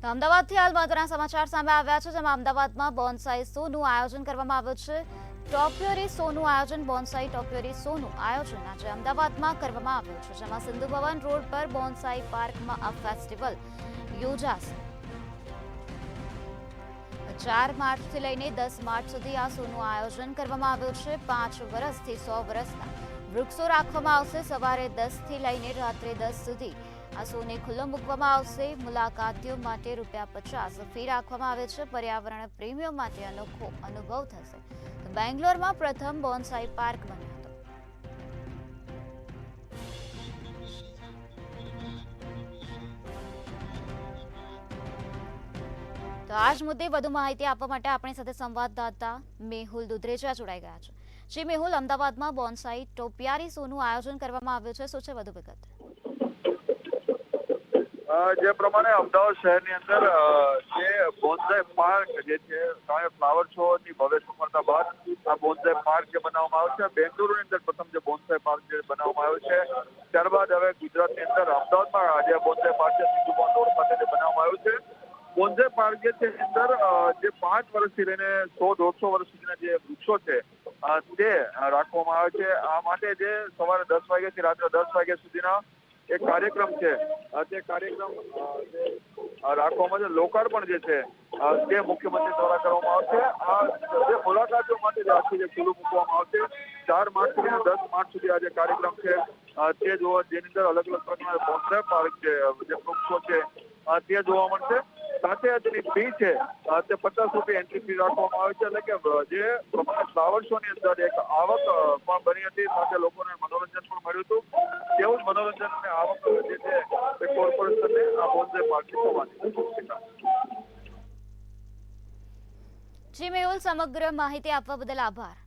તો અમદાવાદથી હાલ મહત્વના સમાચાર સામે આવ્યા છે, જેમાં અમદાવાદમાં બોન્સાઈ શોનું આયોજન કરવામાં આવ્યું છે. ટોપિયોરી શોનું આયોજન બોન્સાઈ ટોપિયોરી શોનું આયોજન આજે અમદાવાદમાં કરવામાં આવ્યું છે, જેમાં સિંધુ ભવન રોડ પર બોન્સાઈ પાર્કમાં આ ફેસ્ટિવલ યોજાશે. 4 માર્ચથી લઈને 10 માર્ચ સુધી આ શોનું આયોજન કરવામાં આવ્યું છે. 5 વર્ષથી 100 વર્ષના વૃક્ષો રાખવામાં આવશે. સવારે 10થી લઈને રાત્રે 10 સુધી આ શોને ખુલ્લો મૂકવામાં આવશે. મુલાકાતીઓ માટે ₹50 ફી રાખવામાં આવે છે. પર્યાવરણ પ્રેમીઓ માટે અનોખો અનુભવ થશે. તો બેંગ્લોરમાં પ્રથમ બોન્સાઈ પાર્ક બન્યો હતો. તો આ જ મુદ્દે વધુ માહિતી આપવા માટે આપણી સાથે સંવાદદાતા મેહુલ દુધરેજા જોડાઈ ગયા છે. જી મેહુલ, અમદાવાદમાં બોન્સાઈ ટોપિયારી શોનું આયોજન કરવામાં આવ્યું છે, શું છે વધુ વિગત? જે પ્રમાણે અમદાવાદ શહેરની અંદર જે બોન્સાઈ પાર્ક જે છે, ફ્લાવર શો ની ભવ્ય સફળતા બાદ આ બોન્સાઈ પાર્ક જે બનાવવામાં આવ્યો છે, બેંગલુરુની અંદર પ્રથમ જે બોન્સાઈ પાર્ક જે બનાવવામાં આવ્યો છે, ત્યારબાદ હવે ગુજરાતની અંદર અમદાવાદમાં જે બોન્સાઈ પાર્ક છે સિંધુ ભવન રોડ ખાતે જે બનાવવામાં આવ્યું છે. બોન્સાઈ પાર્ક જે છે અંદર જે 5 વર્ષથી લઈને 100-150 વર્ષ સુધીના જે વૃક્ષો છે તે રાખવામાં આવે છે. આ માટે જે સવારે 10 વાગ્યાથી રાત્રે 10 વાગ્યા સુધીના એક કાર્યક્રમ છે, તે કાર્યક્રમ રાખવામાં છે. લોકાર્પણ જે છે તે મુખ્યમંત્રી દ્વારા કરવામાં આવશે. આ જે મુલાકાતીઓ માટે જે આખી જે ખુલ્લું મૂકવામાં આવશે. 4 માર્ચથી 10 માર્ચ સુધી આ જે કાર્યક્રમ છે તે જોવા, જેની અંદર અલગ અલગ પ્રકારના બોન્સાઈ પાર્ક છે, જે વૃક્ષો છે તે જોવા મળશે. સાથે તેની ફી છે તે ₹50 એન્ટ્રી ફી રાખવામાં આવે છે. એટલે કે જે પ્રમાણે ફ્લાવર શો ની અંદર એક આવક પણ બની હતી, સાથે લોકોને મનોરંજન પણ મળ્યું હતું. તેવું જ મનોરંજન અને આવક જે છે તે કોર્પોરેશનને આ બોન્સાઈ પાર્કથી થવાની. જી મેહુલ, સમગ્ર માહિતી આપવા બદલ આભાર.